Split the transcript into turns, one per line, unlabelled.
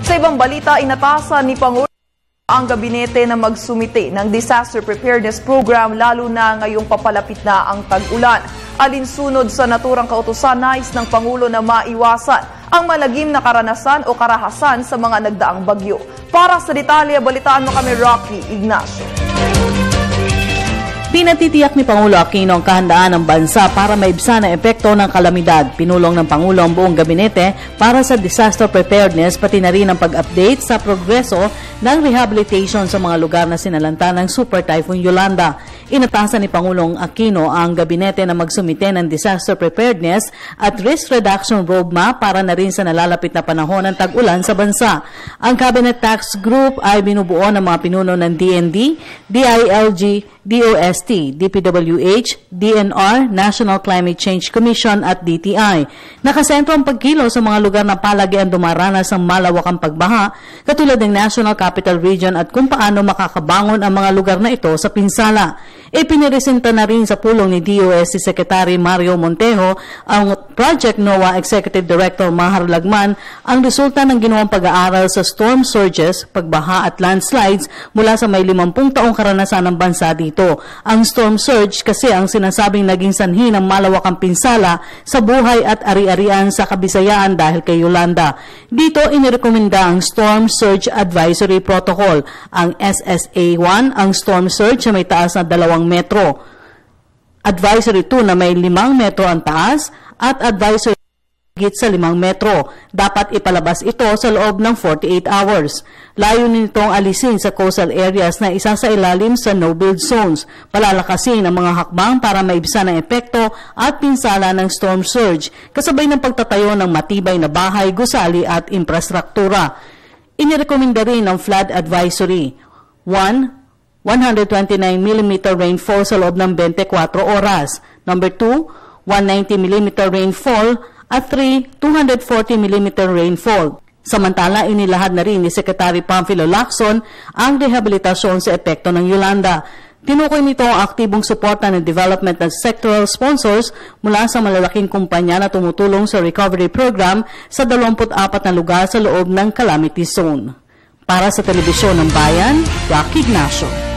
Sa ibang balita, inatasan ni Pangulo ang gabinete na magsumite ng Disaster Preparedness Program lalo na ngayong papalapit na ang tag-ulan. Alinsunod sa naturang kautusan, nais ng Pangulo na maiwasan ang malagim na karanasan o karahasan sa mga nagdaang bagyo. Para sa detalye, balitaan mo kami Rocky Ignacio.
Pinatitiyak ni Pangulo Aquino ang kahandaan ng bansa para maibsan ang epekto ng kalamidad. Pinulong ng Pangulo ang buong gabinete para sa disaster preparedness pati na rin ang pag-update sa progreso ng rehabilitation sa mga lugar na sinalanta ng Super Typhoon Yolanda. Inatasan ni Pangulong Aquino ang gabinete na magsumite ng disaster preparedness at risk reduction roadmap para na rin sa nalalapit na panahon ng tag-ulan sa bansa. Ang Cabinet Task Group ay binubuo ng mga pinuno ng DND, DILG, DOST, DPWH, DNR, National Climate Change Commission at DTI. Nakasentro ang pagkilo sa mga lugar na palagian dumaranas ng malawakang pagbaha katulad ng National Capital Region at kung paano makakabangon ang mga lugar na ito sa pinsala. Ipiniresenta na rin sa pulong ni DOST Secretary Mario Montejo ang Project NOAA Executive Director Mahar Lagman ang resulta ng ginawang pag-aaral sa storm surges, pagbaha at landslides mula sa may 50 taong karanasan ng bansa dito. Ang storm surge kasi ang sinasabing naging sanhi ng malawakang pinsala sa buhay at ari-arian sa Kabisayaan dahil kay Yolanda. Dito inirekomenda ang Storm Surge Advisory Protocol, ang SSA-1, ang storm surge na may taas na 2 metro, Advisory 2 na may 5 metro ang taas, at Advisory higit sa 5 metro. Dapat ipalabas ito sa loob ng 48 hours. Layunin nitong alisin sa coastal areas na isa sa ilalim sa no-build zones. Palalakasin ang mga hakbang para maibsan ang epekto at pinsala ng storm surge, kasabay ng pagtatayo ng matibay na bahay, gusali at infrastruktura. Inirekomenda rin ang flood advisory. 1. 129 mm rainfall sa loob ng 24 oras. Number 2. 190 mm rainfall at 3, 240 mm rainfall. Samantala, inilahad na rin ni Secretary Pamphilo Lacson ang rehabilitasyon sa epekto ng Yolanda. Tinukoy nito ang aktibong suporta ng development ng sectoral sponsors mula sa malalaking kumpanya na tumutulong sa recovery program sa 24 na lugar sa loob ng calamity zone. Para sa Telebisyon ng Bayan, Rocky Ignacio.